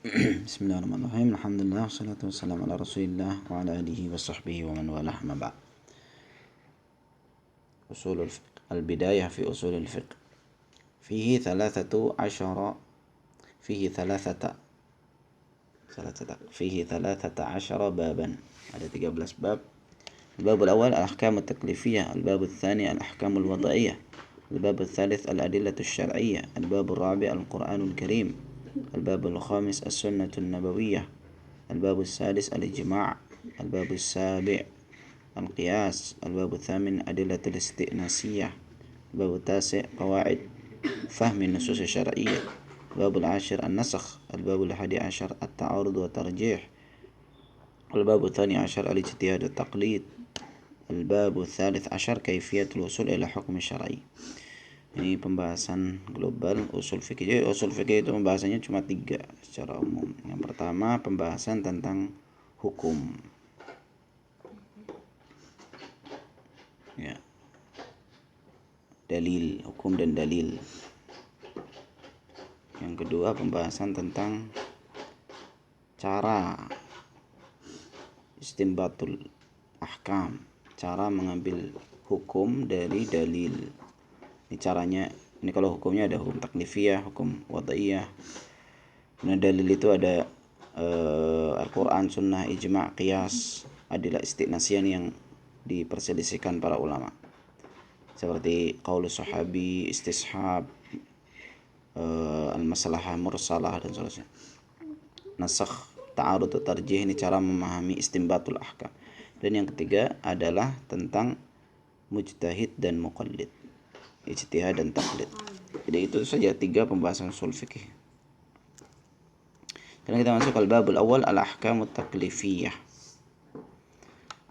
Bismillahirrahmanirrahim. Alhamdulillah wassalatu wassalamu ala Rasulillah wa ala alihi wa sahbihi wa man walah ma ba'd. Usulul fiqh. Al-bidayah fi usulul fiqh. Fihi thalathata ashara baban. Ada 13 bab. الباب الأول الأحكام التكليفية. الباب الثاني الأحكام الوضعية. الباب الثالث الأدلة الشرعية. الباب الرابع القرآن الكريم. الباب الخامس السنة النبوية. الباب السادس الإجماع. الباب السابع القياس. الباب الثامن أدلة الاستئناسية. الباب التاسع قواعد فهم النصوص الشرعية. الباب العاشر النسخ. الباب الحادي عشر التعارض والترجيح. الباب الثاني عشر الاجتهاد والتقليد. الباب الثالث عشر كيفية الوصول إلى حكم شرعي. Ini pembahasan global usul fikih. Jadi usul fikih itu pembahasannya cuma 3 secara umum. Yang pertama pembahasan tentang hukum. Ya. Dalil, hukum dan dalil. Yang kedua pembahasan tentang cara istinbatul ahkam, cara mengambil hukum dari dalil. Ini caranya, ini kalau hukumnya ada hukum taklifiyah, hukum wada'iyah. Kemudian dalil itu ada Al-Quran, Sunnah, Ijma', Qiyas, adilah istinasiyah yang diperselisihkan para ulama. Seperti qaulus sahabi, istishab, al-maslahah mursalah dan seterusnya. Nasakh, ta'arud atau tarjih, ini cara memahami istinbatul ahkam. Dan yang ketiga adalah tentang mujtahid dan muqallid, ijtihad dan taqlid. Jadi itu saja 3 pembahasan usul fikih. Sekarang kita masuk al babul awal al-ahkamut taklifiyah.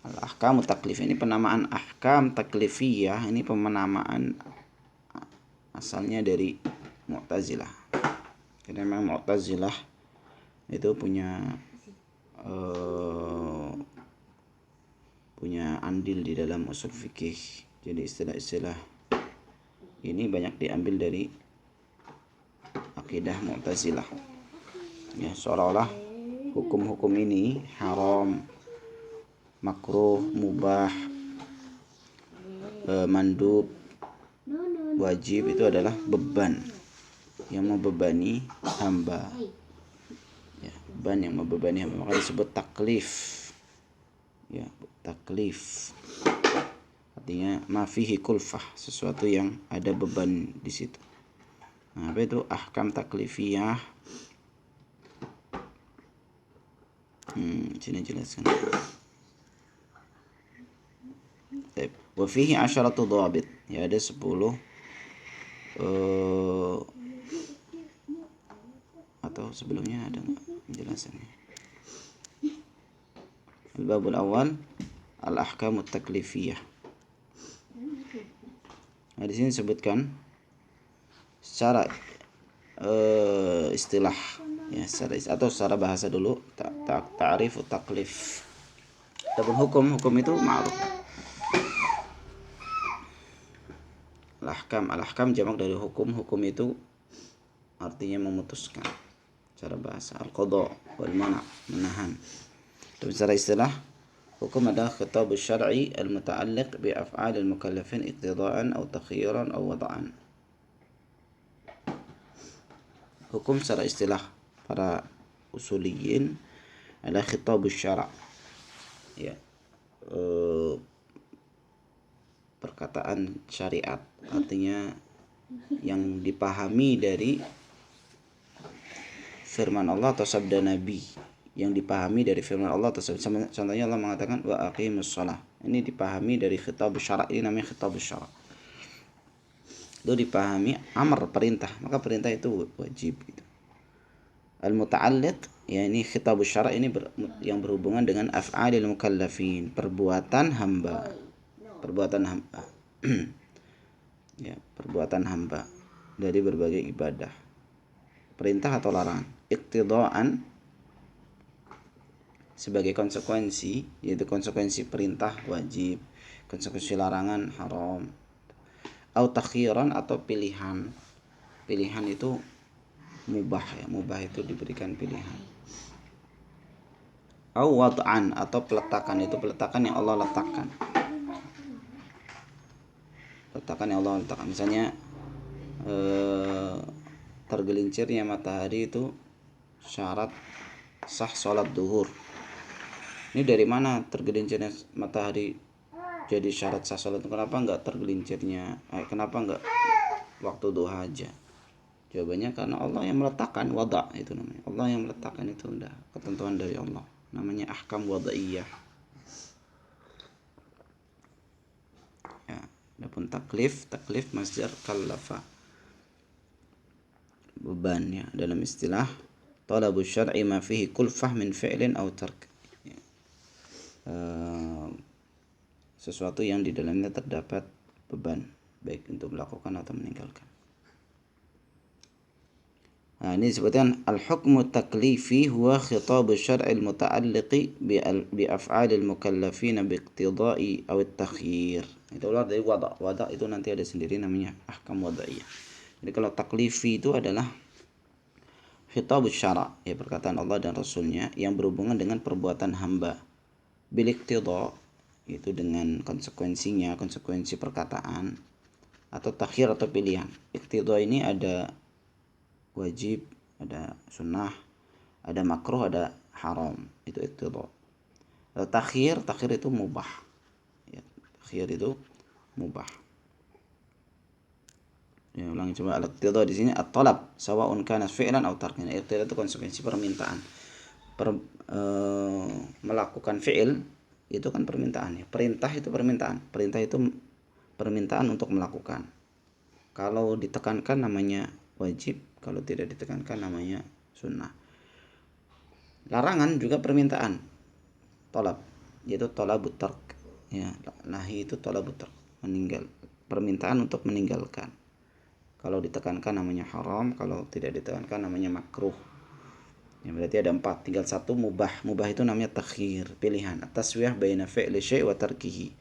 Al-ahkamut taklifiyah ini penamaan ahkam taklifiyah, ini penamaan asalnya dari Mu'tazilah. Karena memang Mu'tazilah itu punya andil di dalam usul fikih. Jadi istilah-istilah ini banyak diambil dari akidah Mu'tazilah. Ya, seolah-olah hukum-hukum ini haram, makruh, mubah, mandub, wajib itu adalah beban yang membebani hamba. Ya, beban yang membebani hamba, maka disebut taklif. Ya, taklif. Artinya ma fihi kulfah, sesuatu yang ada beban di situ. Nah, apa itu ahkam taklifiyah? Sini jelaskan. Wa fihi 'asharatu dhawabit. Ya, ada 10 atau sebelumnya ada enggak penjelasannya? Al-babul awal al-ahkamut taklifiyah. Nah, di sini disebutkan secara istilah, ya, secara bahasa dulu, ta'rif taklif. Adapun hukum itu ma'ruf. Al-ahkam jamak dari hukum itu artinya memutuskan. Secara bahasa al-qada wal mana', menahan. Tapi secara istilah hukum adalah khitab syar'i al-muta'alliq bi af'al al-mukallafin iqtida'an aw takhyiran aw wada'an. Hukum secara istilah para usuliyin adalah khitab syara'. Ya. Perkataan syariat, artinya yang dipahami dari firman Allah atau sabda Nabi, yang dipahami dari firman Allah tersebut. Contohnya Allah mengatakan wa aqimus shalah. Ini dipahami dari khitab syara', ini namanya khitab syara'. Itu dipahami amr, perintah, maka perintah itu wajib gitu. Al-muta'alliq, ya, ini khitab syara' ini yang berhubungan dengan af'alil mukallafin, perbuatan hamba. Ya, perbuatan hamba dari berbagai ibadah, perintah atau larangan. Iqtida'an sebagai konsekuensi, yaitu konsekuensi perintah wajib, konsekuensi larangan haram. Au takhyiran atau pilihan. Pilihan itu mubah ya. Mubah itu diberikan pilihan. Au wad'an, atau peletakan, itu peletakan yang Allah letakkan. Peletakan yang Allah letakkan. Misalnya tergelincirnya matahari itu syarat sah sholat duhur. Ini dari mana tergelincirnya matahari jadi syarat sah sholat? Kenapa enggak tergelincirnya? Kenapa enggak waktu duha aja? Jawabannya karena Allah yang meletakkan, wada itu namanya. Allah yang meletakkan, itu udah ketentuan dari Allah. Namanya ahkam wada'iyah. Ya, adapun taklif masdar kallafa. Beban ya, dalam istilah talabu syar'i ma fihi kulfah min fi'lin aw tark. Ya. Sesuatu yang di dalamnya terdapat beban, baik untuk melakukan atau meninggalkan. Nah, ini disebutkan al-hukmu taklifi huwa khitabu syar'il muta'alliqi bi af'alil mukallafina bi iqtida'i aw at-takhyir. Itu keluar dari wada'. Wada' itu nanti ada sendiri namanya ahkam wada'iyah. Jadi kalau taklifi itu adalah khitabus syara', ya perkataan Allah dan Rasulnya yang berhubungan dengan perbuatan hamba. Bil iqtida' itu dengan konsekuensinya, konsekuensi perkataan, atau takhir atau pilihan. Iqtida' ini ada wajib, ada sunnah, ada makruh, ada haram. Itu iqtida'. Takhir itu mubah. Ya, takhir itu mubah. Ya, ulangi coba. Al-iqtida' di sini at-talab sawa'un kana fi'lan aw tarkan. Iqtida' itu konsekuensi permintaan. Melakukan fi'il itu kan permintaan ya. Perintah itu permintaan. Perintah itu permintaan untuk melakukan. Kalau ditekankan namanya wajib, kalau tidak ditekankan namanya sunnah. Larangan juga permintaan, talab, yaitu talabut tark. Ya, nahi itu talabut tark, meninggal, permintaan untuk meninggalkan. Kalau ditekankan namanya haram, kalau tidak ditekankan namanya makruh. Ya, berarti ada 4, tinggal 1 mubah. Mubah itu namanya takhir, pilihan. At-taswiyah baina fi'li syai' wa tarkihi.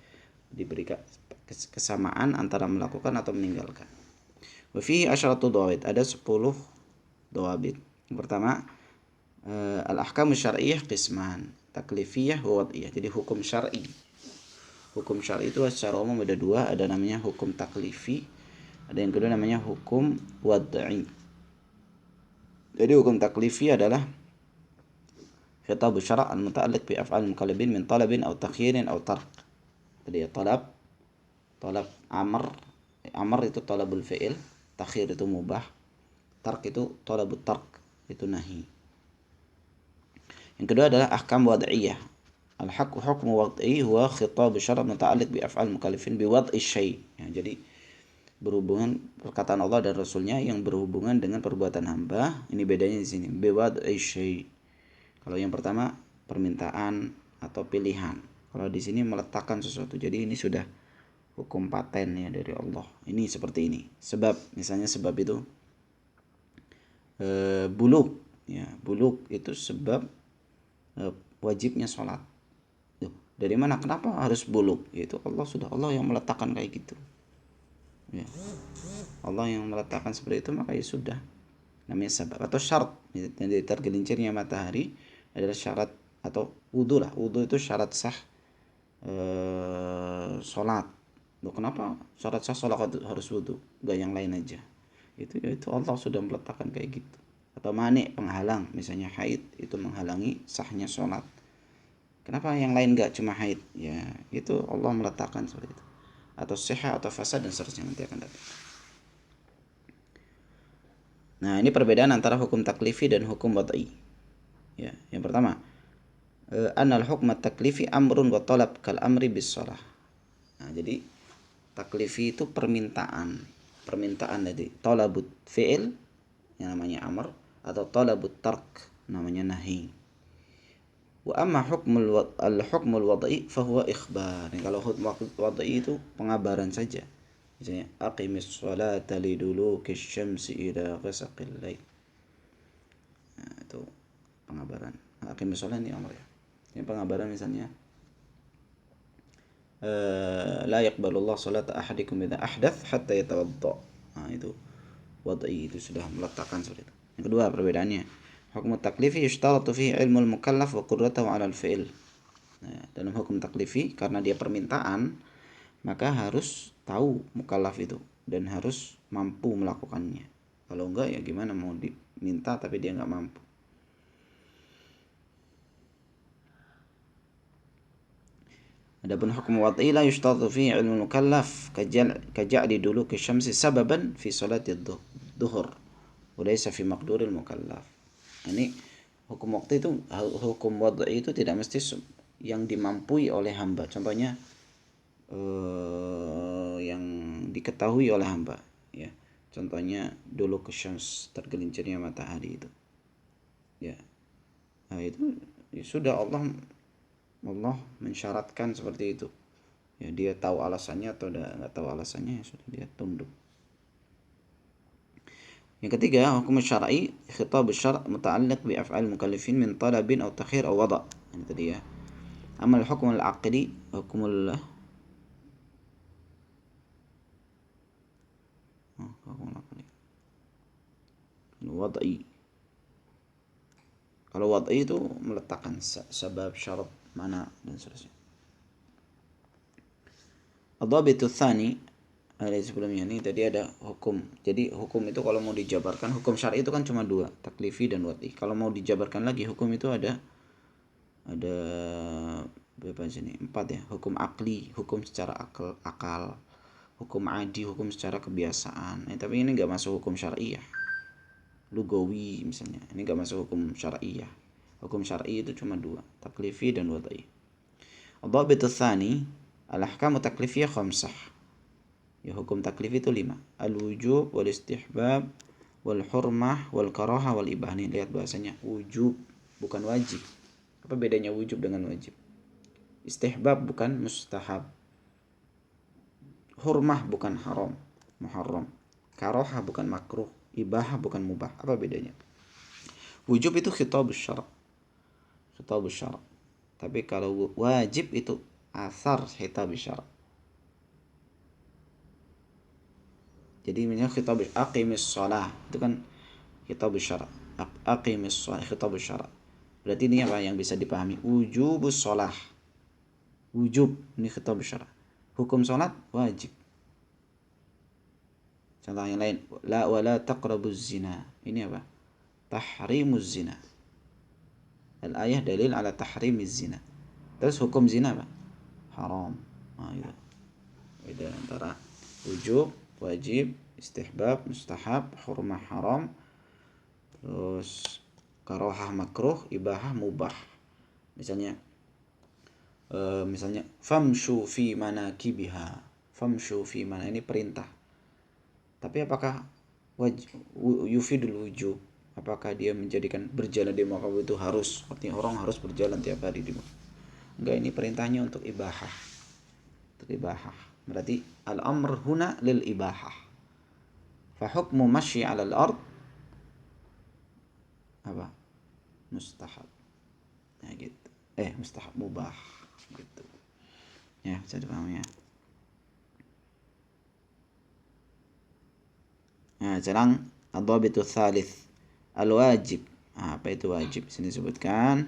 Diberikan kesamaan antara melakukan atau meninggalkan. Wa fihi asyratu dhawabit, ada 10 dhawabit. Yang pertama, al-ahkamu syar'iyyah qisman, taklifiyah wa wad'iyah. Jadi hukum syar'i. Hukum syar'i itu secara umum ada 2, ada namanya hukum taklifi, ada yang kedua namanya hukum wad'i. Jadi hukum taklifi adalah khitab syara' al-muta'alliq bi af'al mukallafin min talabin aw takhyirin aw tark. Jadi ya talab amr itu talabul fi'il, takhir itu mubah, tark itu talabut tark, itu nahi. Yang kedua adalah ahkam wad'iyah. Al-hukmu wad'i huwa khitab syara' muta'alliq bi af'al mukallafin bi wad'i syai'. Ya, jadi berhubungan perkataan Allah dan Rasulnya yang berhubungan dengan perbuatan hamba. Ini bedanya di sini. Biwad syai'. Kalau yang pertama permintaan atau pilihan. Kalau di sini meletakkan sesuatu. Jadi ini sudah hukum paten ya dari Allah. Ini seperti ini. Sebab, misalnya sebab itu buluk. Ya, buluk itu sebab wajibnya sholat. Dari mana? Kenapa harus buluk? Yaitu Allah yang meletakkan kayak gitu. Ya. Allah yang meletakkan seperti itu, maka ya sudah, namanya sebab atau syarat. Jadi tergelincirnya matahari adalah syarat, atau wudu lah. Wudu itu syarat sah sholat. Loh, kenapa syarat sah sholat harus wudu, gak yang lain aja? Itu Allah sudah meletakkan kayak gitu. Atau mani, penghalang, misalnya haid itu menghalangi sahnya sholat. Kenapa yang lain gak cuma haid? Ya itu Allah meletakkan seperti itu. Atau sehat atau fasad dan seterusnya nanti akan datang. Nah, ini perbedaan antara hukum taklifi dan hukum wad'i. Ya, yang pertama, annal hukma taklifi amrun wa talab kal amri bis shalah. Nah, jadi taklifi itu permintaan dari talabut fi'il yang namanya amr, atau talabut tark namanya nahi. Wa amma al-hukmul wad'i fahuwa ikhbar. Kalau hukum wad'i itu pengabaran saja. Misalnya aqimis sholata liduluki syamsi ila ghasaqil lail. Nah, itu pengabaran. Aqimis sholat ini amr ya. Ini pengabaran misalnya la yaqbalullah salata ahadikum idza ahdath hatta yatawadda. Nah, itu wad'i, itu sudah meletakkan seperti itu. Yang kedua perbedaannya, hukum taklifi yushtaratu fihi ilmul mukallaf wa qudratuhu 'ala al-fi'l. Nah, dalam hukum taklifi karena dia permintaan, maka harus tahu mukallaf itu dan harus mampu melakukannya. Kalau enggak ya gimana mau diminta tapi dia enggak mampu. Adapun hukum wad'i la yushtaratu fihi ilmul mukallaf kaja'li duluki syamsi sababan fi salati dhuhur wa laysa fi maqduril mukallaf. Ini hukum waktu itu, hukum wad'i itu tidak mesti yang dimampui oleh hamba. Contohnya yang diketahui oleh hamba, ya. Contohnya dulu syams, tergelincirnya matahari itu. Ya. Nah, itu ya sudah Allah mensyaratkan seperti itu. Ya, dia tahu alasannya atau nggak tahu alasannya, ya sudah dia tunduk. Yang ketiga, hukum syar'i, khitab syar' muta'alliq bi af'al mukallifin min talabin aw takhir aw wada'. Ini tadi ya. Amal hukum al-aqli, hukum wad'i. Kalau wad'i itu meletakkan sebab, syarat, mana dan seterusnya. Ad-dhabitu tsani, ada sebelumnya ini tadi ada hukum. Jadi hukum itu kalau mau dijabarkan, hukum syar'i itu kan cuma dua, taklifi dan wad'i. Kalau mau dijabarkan lagi hukum itu ada berapa sini? 4 ya. Hukum akli, hukum secara akal, hukum adi, hukum secara kebiasaan. Tapi ini enggak masuk hukum syar'iyah. Lugawi misalnya, ini enggak masuk hukum syar'iyah. Hukum syar'i itu cuma dua, taklifi dan wad'i. Ad-dhabitu tsani, al-ahkamu taklifiyah khamsah. Ya, hukum taklif itu 5. Al-wujub wal istihbab wal hurmah wal karahah wal ibah. Nih lihat bahasanya, wujub bukan wajib. Apa bedanya wujub dengan wajib? Istihbab bukan mustahab. Hurmah bukan haram, muharram. Karahah bukan makruh, ibah bukan mubah. Apa bedanya? Wujub itu khitabus syara'. Khitabus syara'. Tapi kalau wajib itu asar khitabus syara'. Jadi misalnya khitabus aqimis shalah itu kan khitabus syara'. Aqimis shalah khitabus syara'. Berarti ini apa yang bisa dipahami? Wujubus shalah. Wujub ini khitabus syara'. Hukum salat wajib. Contoh yang lain, la wala taqrabuz zina. Ini apa? Tahrimuz zina. Al-ayah dalil ala tahrimiz zina. Terus hukum zina apa? Haram. Nah, itu. Beda antara wujub, wajib, istihbab, mustahab, hurmah, haram, terus karahah, makruh, ibahah, mubah. Misalnya famshu fi manakibiha. Famshu fi mana, ini perintah. Tapi apakah yufidul wujub? Apakah dia menjadikan berjalan di Makkah itu harus, artinya orang harus berjalan tiap hari di Makkah? Enggak, ini perintahnya untuk ibahah. Untuk ibahah. Berarti al-amr huna lil ibahah. Fa hukmu masyi 'ala al-ard apa? Mustahab. Nah, gitu. Mustahab, mubah gitu. Ya, bisa dipahami ya. Nah, sekarang ad-dhabitu tsalits, al-wajib. Apa itu wajib? Sini disebutkan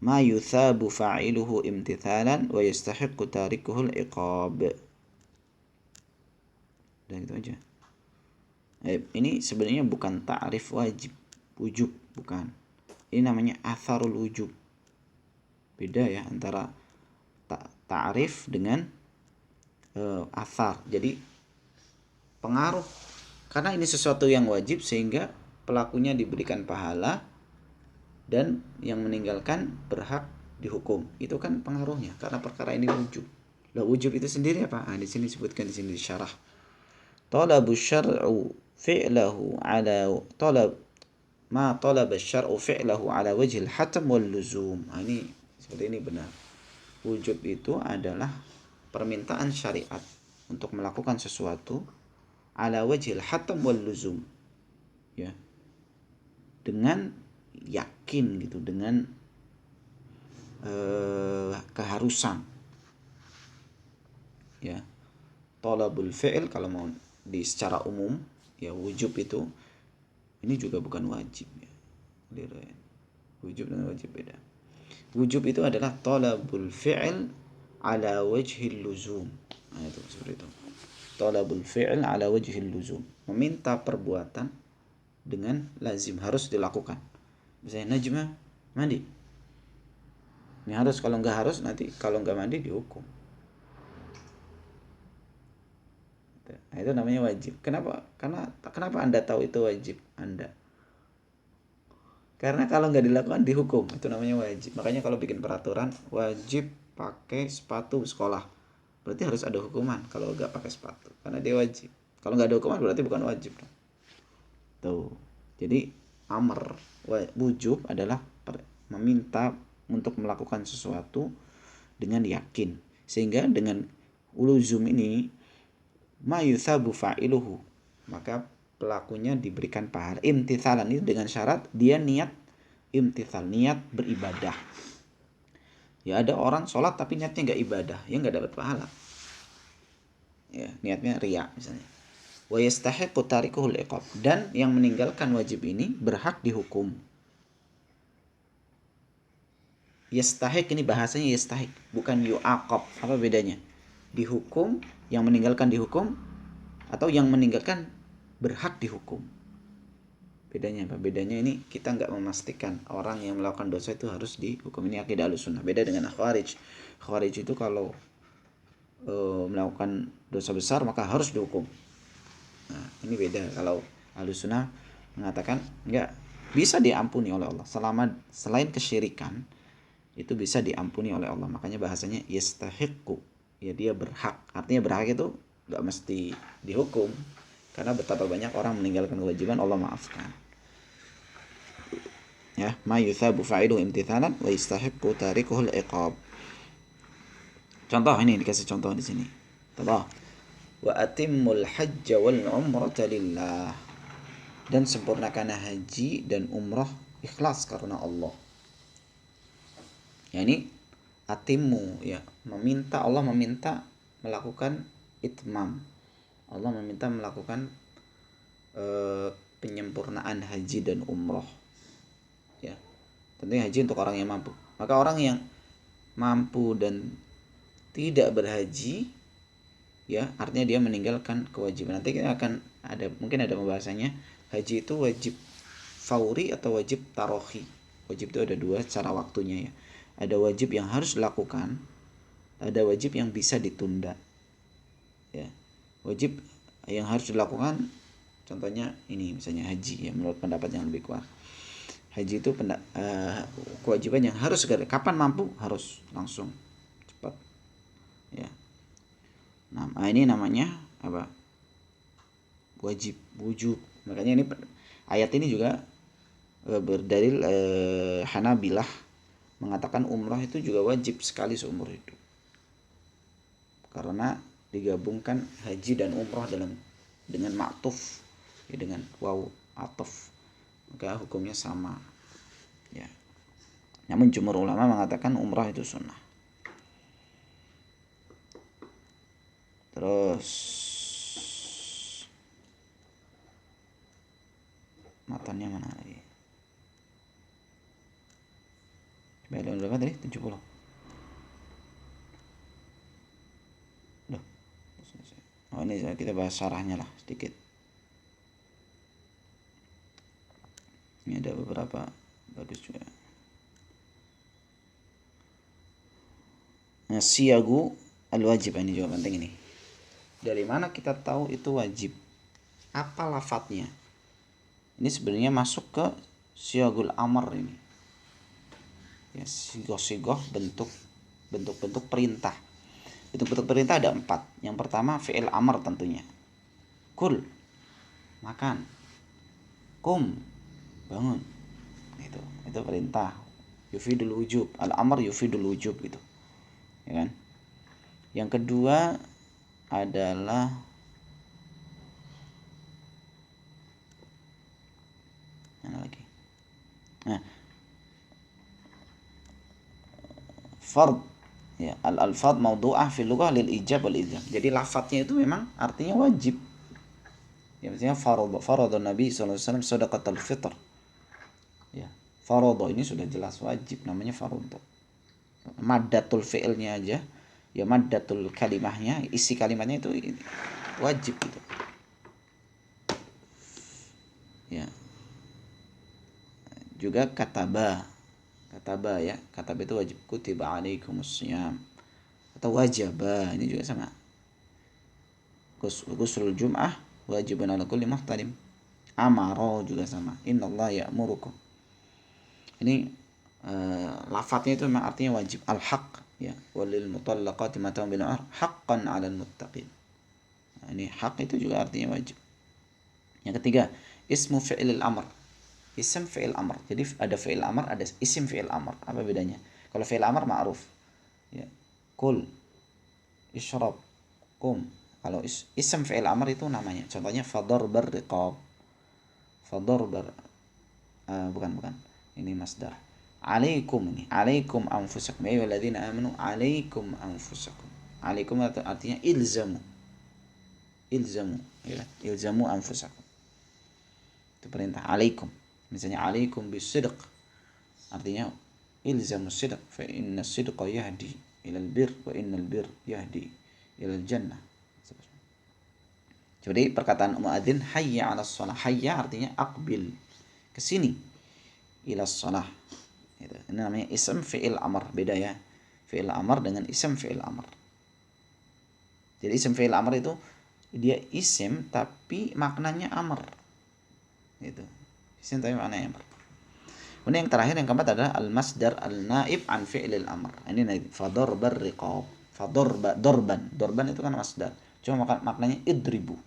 ma yuthabu fa'iluhu imtithalan wa yastahiqqu tarikuhu al-iqab. Dan gitu aja. Ini sebenarnya bukan ta'rif wujub, bukan. Ini namanya atharul wujub. Beda ya antara ta'rif dengan athar. Jadi pengaruh, karena ini sesuatu yang wajib sehingga pelakunya diberikan pahala dan yang meninggalkan berhak dihukum. Itu kan pengaruhnya karena perkara ini wujub. Lah wujub itu sendiri apa? Di sini disebutkan, di sini disyarah. Talabu syar'u fi'lahu ala talab asy-syar'u fi'lahu ala wajhil hatam wal luzum. Ini seperti ini benar. Wujub itu adalah permintaan syariat untuk melakukan sesuatu ala wajhil hatam wal luzum. Ya. Dengan yakin gitu, dengan keharusan. Ya. Talabul fi'il kalau mau di secara umum Ya, wujub itu ini juga bukan wajib ya. Wujub dan wajib beda. Wujub itu adalah talabul fi'l ala wajhil luzum. Nah, itu seperti itu. Talabul fi'l ala wajhil luzum. Meminta perbuatan dengan lazim, harus dilakukan. Misalnya Najma mandi. Ini harus, kalau nggak harus nanti kalau nggak mandi dihukum. Nah, itu namanya wajib. Kenapa? Kenapa Anda tahu itu wajib Anda? Karena kalau nggak dilakukan dihukum. Itu namanya wajib. Makanya kalau bikin peraturan wajib pakai sepatu sekolah, berarti harus ada hukuman kalau nggak pakai sepatu, karena dia wajib. Kalau nggak ada hukuman berarti bukan wajib. Tuh. Jadi amr, wujub adalah meminta untuk melakukan sesuatu dengan yakin. Sehingga dengan uluzum ini ma yuthabu fa'iluhu, maka pelakunya diberikan pahala. Imtithalan itu dengan syarat dia niat imtithal, niat beribadah. Ya, ada orang sholat tapi niatnya nggak ibadah, ya nggak dapat pahala. Ya, niatnya riya misalnya. Wa yastahiqu tarikuhul iqab, dan yang meninggalkan wajib ini berhak dihukum. Yastahiq ini bahasanya yastahiq, bukan yu'aqab. Apa bedanya? Dihukum, yang meninggalkan dihukum, atau yang meninggalkan berhak dihukum. Bedanya apa? Bedanya ini kita nggak memastikan orang yang melakukan dosa itu harus dihukum. Ini akidah Ahlussunnah. Beda dengan Khawarij. Khawarij itu kalau melakukan dosa besar maka harus dihukum. Nah, ini beda. Kalau Ahlussunnah mengatakan enggak, bisa diampuni oleh Allah selama selain kesyirikan itu bisa diampuni oleh Allah. Makanya bahasanya yastahiqu, ya dia berhak. Artinya berhak itu enggak mesti dihukum, karena betapa banyak orang meninggalkan kewajiban Allah maafkan. Ya, ma yuthabu fa'ilu imtithalan wa yastahiqu tarikuhul iqab. Contoh ini dikasih contoh di sini. Contoh, wa atimmul hajja wal umrata lillah, dan sempurnakan haji dan umrah ikhlas karena Allah. Ya, ini atimmu, ya, meminta, Allah meminta melakukan itmam. Allah meminta melakukan penyempurnaan haji dan umrah. Ya, tentunya haji untuk orang yang mampu. Maka orang yang mampu dan tidak berhaji, ya, artinya dia meninggalkan kewajiban. Nanti kita akan mungkin ada pembahasannya. Haji itu wajib fauri atau wajib tarohi. Wajib itu ada dua cara waktunya, ya. Ada wajib yang harus dilakukan, ada wajib yang bisa ditunda. Ya, wajib yang harus dilakukan contohnya ini misalnya haji, ya, menurut pendapat yang lebih kuat. Haji itu kewajiban yang harus segera, kapan mampu harus langsung cepat. Ya. Nah, ini namanya apa? Wujub. Makanya ini ayat ini juga berdalil Hanabilah mengatakan umrah itu juga wajib sekali seumur hidup. Karena digabungkan haji dan umrah dengan ma'tuf, ya, dengan waw ataf, maka hukumnya sama, ya. Namun jumhur ulama mengatakan umrah itu sunnah. Terus matanya mana lagi? Coba berapa tadi? 70. Loh. Oh, ini kita bahas syarahnya lah sedikit. Ini ada beberapa bagus juga. Nah, siyagu al-wajib, ini juga penting ini. Dari mana kita tahu itu wajib? Apa lafadznya? Ini sebenarnya masuk ke siyagul amr ini. Ya, sigoh-sigoh bentuk-bentuk perintah. Bentuk-bentuk perintah ada 4. Yang pertama fi'il amr tentunya. Kul, makan. Kum, bangun. Itu perintah. Yufidul wujub. Al-amr yufidul wujub gitu. Ya kan? Yang kedua adalah mana lagi? Nah, fard, ya, al-alfad mawdu'ah fil lughah lil ijab wal ilzam. Jadi lafadznya itu memang artinya wajib. Ya, maksudnya farada Nabi sallallahu alaihi wasallam shadaqatul fitr. Ya, farada ini sudah jelas wajib, namanya farada. Maddatul fi'ilnya aja, ya maddatul kalimahnya, isi kalimatnya itu wajib gitu. Ya. Juga kataba ya, kataba itu wajib, kutiba alaikumusiyam atau wajaba, ini juga sama. Ghuslul jum'ah wajibun ala kulli muhtalim. Amaro juga sama, innallaha ya'murukum. Ini lafadznya itu memang artinya wajib. Al-haq, ya, walil mutallaqati mata'un bil ma'ruf haqqan 'alal muttaqin. Nah, ini hak itu juga artinya wajib. Yang ketiga, ismu fi'il amr. Isim fi'il amr. Jadi ada fi'il amr, ada isim fi'il amr. Apa bedanya? Kalau fi'il amr ma'ruf. Ya. Kul, isyrab, kum. Kalau isim fi'il amr itu namanya. Contohnya fadarbar riqab. Bukan. Ini masdar. Alaikum ini. Alaikum anfusakum. Ya ayyuhalladzina amanu alaikum anfusakum. Alaikum artinya ilzamu. Ya. Ilzamu anfusakum. Itu perintah alaikum. Misalnya alaikum bisidq. Artinya ilzamu sidq fa inna sidqa yahdi ilal bir wa innal bir yahdi ilal jannah. Jadi perkataan muadzin hayya 'alas shalah. Hayya artinya aqbil, ke sini. Ilas shalah. Itu. Ini namanya ism fi'il amr, beda ya. Fi'il amr dengan ism fi'il amr. Jadi ism fi'il amr itu dia isim tapi maknanya amr. Itu. Isim tapi maknanya amr. Kemudian yang terakhir, yang keempat adalah al-masdar al-naib an fi'lil amr. Ini naib. Fadarbar riqab. Dorban itu kan masdar. Cuma maknanya idribu.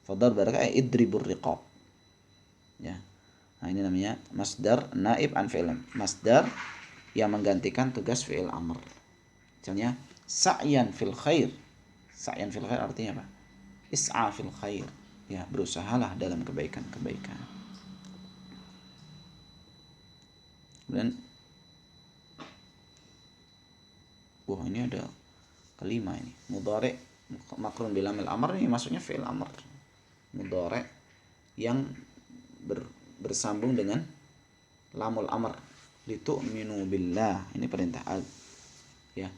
Fadarbar idribur riqab. Ya. Nah, ini namanya masdar naib an fi'il. Masdar yang menggantikan tugas fi'il amr. Misalnya sa'yan fil khair. Sa'yan fil khair artinya apa? Is'a fil khair. Ya, berusahalah dalam kebaikan-kebaikan. Dan ini ada kelima ini. Mudhari makrun bil amil amr, ini maksudnya fi'il amr. Mudhari yang bersambung dengan lamul amr. Litu'minu billah, ini perintah ya.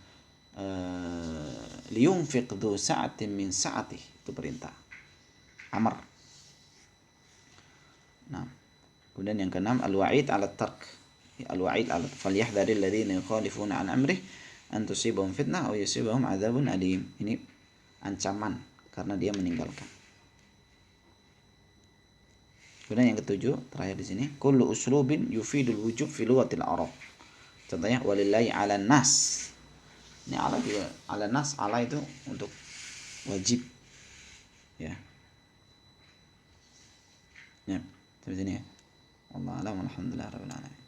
Liyunfiq dzu sa'atin min sa'atih, itu perintah amr. Nah, kemudian yang keenam al-wa'id 'ala tark. Al-wa'id 'ala falyahdharil ladzina yukhalifuna an amrih an tusibahum fitnah aw yusibahum adzabun alim. Ini ancaman karena dia meninggalkan. Kemudian yang ketujuh, terakhir di sini, kullu uslubin yufidul wujub fi lughatil arab. Contohnya walillahi 'alan nas. Ini ala juga, 'alan nas, ala itu untuk wajib. Ya. Ya, sampai sini ya. Wallahu a'lam, alhamdulillah rabbil alamin.